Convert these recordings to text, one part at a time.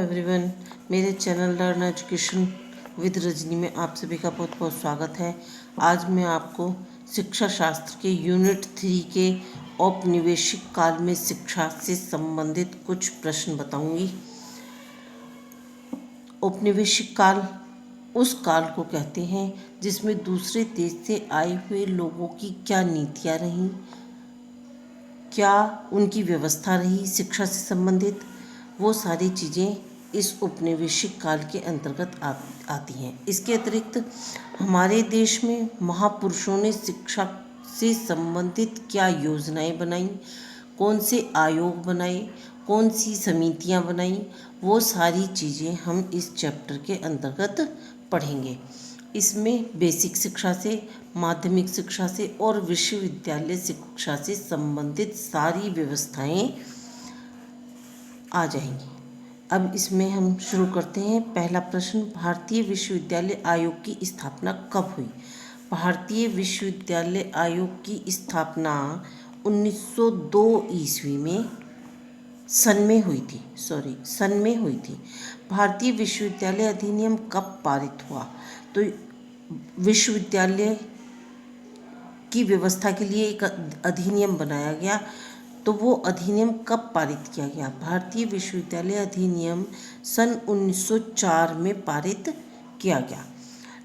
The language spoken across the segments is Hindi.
एवरीवन, मेरे channel learn education with Rajni में आप सभी का बहुत बहुत स्वागत है। आज मैं आपको शिक्षा शास्त्र के यूनिट 3 के औपनिवेशिक काल में शिक्षा से संबंधित कुछ प्रश्न बताऊंगी। औपनिवेशिक काल उस काल को कहते हैं जिसमें दूसरे देश से आए हुए लोगों की क्या नीतियाँ रहीं, क्या उनकी व्यवस्था रही शिक्षा से संबंधित, वो सारी चीज़ें इस औपनिवेशिक काल के अंतर्गत आती हैं। इसके अतिरिक्त हमारे देश में महापुरुषों ने शिक्षा से संबंधित क्या योजनाएं बनाई, कौन से आयोग बनाए, कौन सी समितियां बनाई, वो सारी चीज़ें हम इस चैप्टर के अंतर्गत पढ़ेंगे। इसमें बेसिक शिक्षा से, माध्यमिक शिक्षा से और विश्वविद्यालय शिक्षा से संबंधित सारी व्यवस्थाएं आ जाएंगी। अब इसमें हम शुरू करते हैं। पहला प्रश्न, भारतीय विश्वविद्यालय आयोग की स्थापना कब हुई? भारतीय विश्वविद्यालय आयोग की स्थापना 1902 ईस्वी में सन में हुई थी। भारतीय विश्वविद्यालय अधिनियम कब पारित हुआ? तो विश्वविद्यालय की व्यवस्था के लिए एक अधिनियम बनाया गया, तो वो अधिनियम कब पारित किया गया? भारतीय विश्वविद्यालय अधिनियम सन 1904 में पारित किया गया।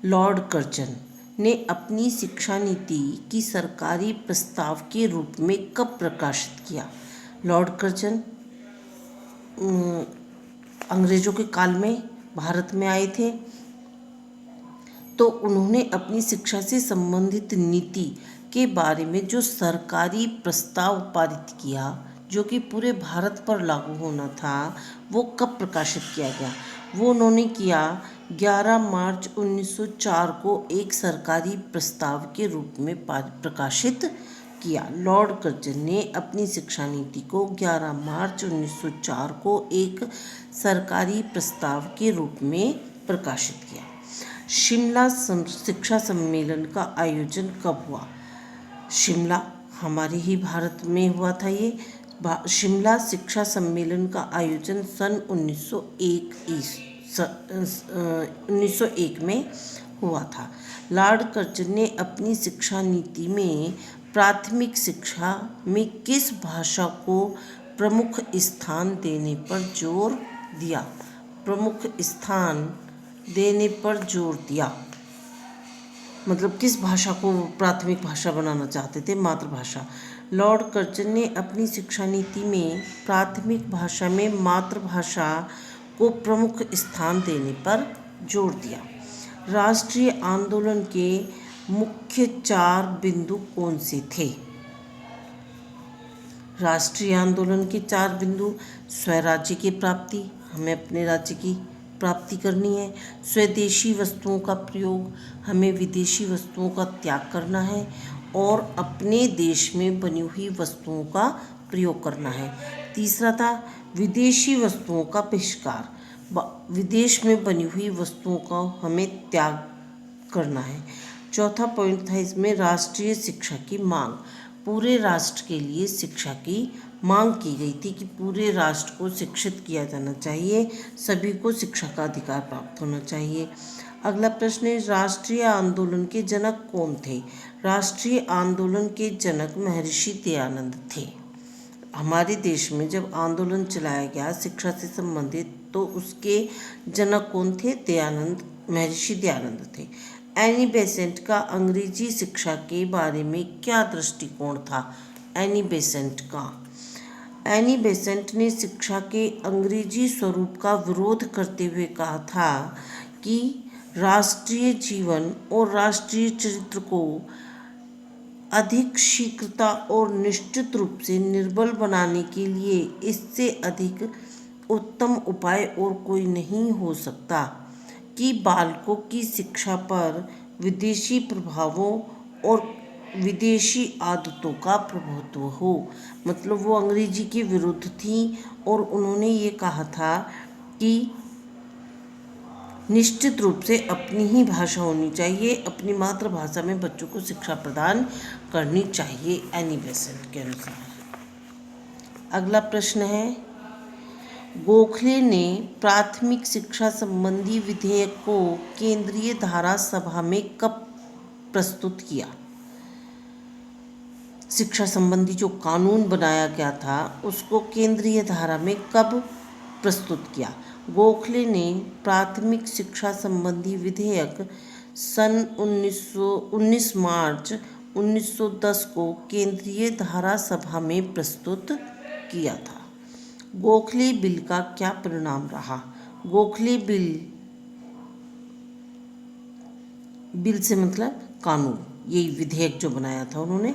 लॉर्ड कर्जन ने अपनी शिक्षा नीति की सरकारी प्रस्ताव के रूप में कब प्रकाशित किया? लॉर्ड कर्जन अंग्रेजों के काल में भारत में आए थे, तो उन्होंने अपनी शिक्षा से संबंधित नीति के बारे में जो सरकारी प्रस्ताव पारित किया, जो कि पूरे भारत पर लागू होना था, वो कब प्रकाशित किया गया? वो उन्होंने किया 11 मार्च 1904 को एक सरकारी प्रस्ताव के रूप में प्रकाशित किया। लॉर्ड कर्जन ने अपनी शिक्षा नीति को 11 मार्च 1904 को एक सरकारी प्रस्ताव के रूप में प्रकाशित किया। शिमला शिक्षा सम्मेलन का आयोजन कब हुआ? शिमला हमारे ही भारत में हुआ था। ये शिमला शिक्षा सम्मेलन का आयोजन सन 1901 में हुआ था। लॉर्ड कर्जन ने अपनी शिक्षा नीति में प्राथमिक शिक्षा में किस भाषा को प्रमुख स्थान देने पर जोर दिया? मतलब किस भाषा को प्राथमिक भाषा बनाना चाहते थे? मातृभाषा। लॉर्ड कर्जन ने अपनी शिक्षा नीति में प्राथमिक भाषा में मातृभाषा को प्रमुख स्थान देने पर जोर दिया। राष्ट्रीय आंदोलन के मुख्य 4 बिंदु कौन से थे? राष्ट्रीय आंदोलन के 4 बिंदु: स्वराज्य की प्राप्ति, हमें अपने राज्य की प्राप्ति करनी है। स्वदेशी वस्तुओं का प्रयोग, हमें विदेशी वस्तुओं का त्याग करना है। और अपने देश में बनी हुई वस्तुओं का प्रयोग करना है। तीसरा था विदेशी वस्तुओं का बहिष्कार, विदेश में बनी हुई वस्तुओं का हमें त्याग करना है। चौथा पॉइंट था इसमें राष्ट्रीय शिक्षा की मांग, पूरे राष्ट्र के लिए शिक्षा की मांग की गई थी कि पूरे राष्ट्र को शिक्षित किया जाना चाहिए, सभी को शिक्षा का अधिकार प्राप्त होना चाहिए। अगला प्रश्न है, राष्ट्रीय आंदोलन के जनक कौन थे? राष्ट्रीय आंदोलन के जनक महर्षि दयानंद थे। हमारे देश में जब आंदोलन चलाया गया शिक्षा से संबंधित, तो उसके जनक कौन थे? महर्षि दयानंद थे। एनी बेसेंट का अंग्रेजी शिक्षा के बारे में क्या दृष्टिकोण था? एनी बेसेंट ने शिक्षा के अंग्रेजी स्वरूप का विरोध करते हुए कहा था कि राष्ट्रीय जीवन और राष्ट्रीय चरित्र को अधिक शीघ्रता और निश्चित रूप से निर्बल बनाने के लिए इससे अधिक उत्तम उपाय और कोई नहीं हो सकता कि बालकों की शिक्षा पर विदेशी प्रभावों और विदेशी आदतों का प्रभुत्व हो। मतलब वो अंग्रेजी के विरुद्ध थी और उन्होंने ये कहा था कि निश्चित रूप से अपनी ही भाषा होनी चाहिए, अपनी मातृभाषा में बच्चों को शिक्षा प्रदान करनी चाहिए, एनी बेसेंट के अनुसार। अगला प्रश्न है, गोखले ने प्राथमिक शिक्षा संबंधी विधेयक को केंद्रीय धारा सभा में कब प्रस्तुत किया? शिक्षा संबंधी जो कानून बनाया गया था उसको केंद्रीय धारा में कब प्रस्तुत किया? गोखले ने प्राथमिक शिक्षा संबंधी विधेयक सन 19 मार्च 1910 को केंद्रीय धारा सभा में प्रस्तुत किया था। गोखले बिल का क्या परिणाम रहा? गोखले बिल से मतलब कानून, यही विधेयक जो बनाया था उन्होंने।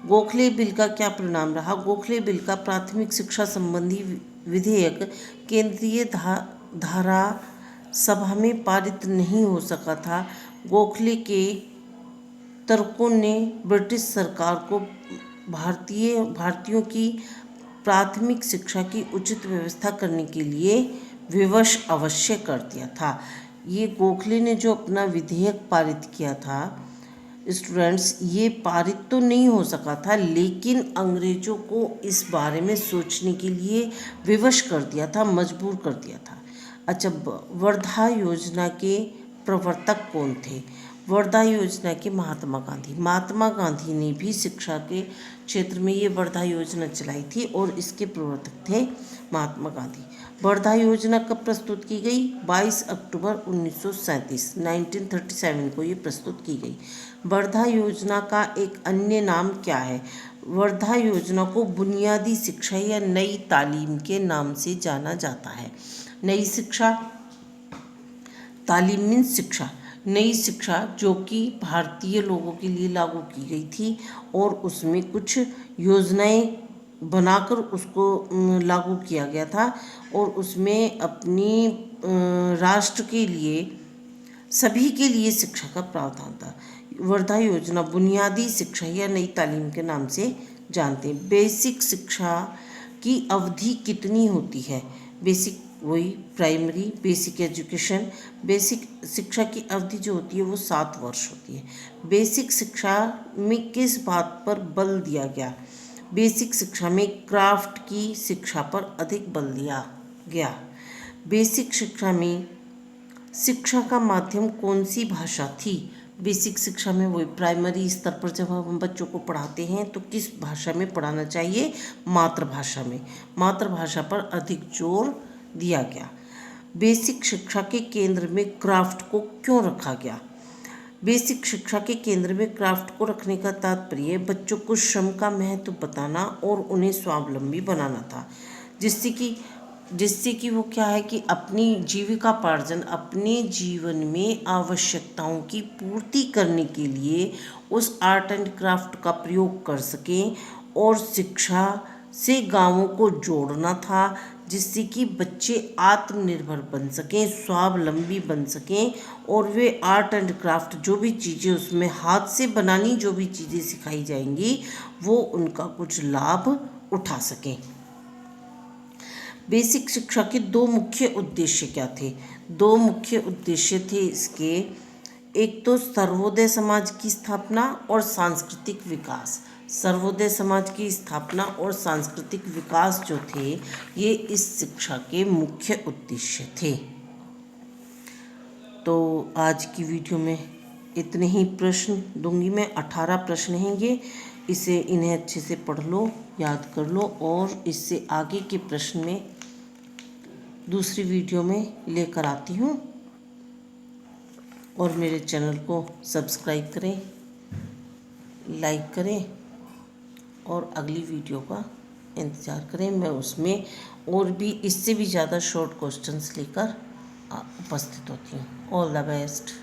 गोखले बिल का क्या परिणाम रहा? गोखले बिल का प्राथमिक शिक्षा संबंधी विधेयक केंद्रीय धारा सभा में पारित नहीं हो सका था। गोखले के तर्कों ने ब्रिटिश सरकार को भारतीयों की प्राथमिक शिक्षा की उचित व्यवस्था करने के लिए विवश अवश्य कर दिया था। ये गोखले ने जो अपना विधेयक पारित किया था स्टूडेंट्स, ये पारित तो नहीं हो सका था, लेकिन अंग्रेजों को इस बारे में सोचने के लिए विवश कर दिया था, मजबूर कर दिया था। अच्छा, वर्धा योजना के प्रवर्तक कौन थे? वर्धा योजना के महात्मा गांधी ने भी शिक्षा के क्षेत्र में ये वर्धा योजना चलाई थी और इसके प्रवर्तक थे महात्मा गांधी। वर्धा योजना कब प्रस्तुत की गई? 22 अक्टूबर 1937 को ये प्रस्तुत की गई। वर्धा योजना का एक अन्य नाम क्या है? वर्धा योजना को बुनियादी शिक्षा या नई तालीम के नाम से जाना जाता है। नई शिक्षा, तालीम मीन्स शिक्षा, नई शिक्षा जो कि भारतीय लोगों के लिए लागू की गई थी और उसमें कुछ योजनाएं बनाकर उसको लागू किया गया था और उसमें अपनी राष्ट्र के लिए, सभी के लिए शिक्षा का प्रावधान था। वर्धा योजना बुनियादी शिक्षा या नई तालीम के नाम से जानते हैं। बेसिक शिक्षा की अवधि कितनी होती है? बेसिक वही प्राइमरी बेसिक एजुकेशन, बेसिक शिक्षा की अवधि जो होती है वो 7 वर्ष होती है। बेसिक शिक्षा में किस बात पर बल दिया गया? बेसिक शिक्षा में क्राफ्ट की शिक्षा पर अधिक बल दिया गया। बेसिक शिक्षा में शिक्षा का माध्यम कौन सी भाषा थी? बेसिक शिक्षा में वही प्राइमरी स्तर पर जब हम बच्चों को पढ़ाते हैं तो किस भाषा में पढ़ाना चाहिए? मातृभाषा में। मातृभाषा पर अधिक जोर दिया गया। बेसिक शिक्षा के केंद्र में क्राफ्ट को क्यों रखा गया? बेसिक शिक्षा के केंद्र में क्राफ्ट को रखने का तात्पर्य बच्चों को श्रम का महत्व बताना और उन्हें स्वावलंबी बनाना था, जिससे कि वो क्या है कि अपनी जीविकापार्जन, अपने जीवन में आवश्यकताओं की पूर्ति करने के लिए उस आर्ट एंड क्राफ्ट का प्रयोग कर सकें और शिक्षा से गांवों को जोड़ना था, जिससे कि बच्चे आत्मनिर्भर बन सकें, स्वावलंबी बन सकें और वे आर्ट एंड क्राफ्ट जो भी चीज़ें उसमें हाथ से बनानी जो भी चीज़ें सिखाई जाएंगी वो उनका कुछ लाभ उठा सकें। बेसिक शिक्षा के 2 मुख्य उद्देश्य क्या थे? 2 मुख्य उद्देश्य थे इसके। एक तो सर्वोदय समाज की स्थापना और सांस्कृतिक विकास। सर्वोदय समाज की स्थापना और सांस्कृतिक विकास जो थे ये इस शिक्षा के मुख्य उद्देश्य थे। तो आज की वीडियो में इतने ही प्रश्न दूंगी मैं। 18 प्रश्न हैं ये, इन्हें अच्छे से पढ़ लो, याद कर लो और इससे आगे के प्रश्न में दूसरी वीडियो में लेकर आती हूँ। और मेरे चैनल को सब्सक्राइब करें, लाइक करें और अगली वीडियो का इंतज़ार करें। मैं उसमें और भी इससे भी ज़्यादा शॉर्ट क्वेश्चंस लेकर उपस्थित होती हूँ। All the best.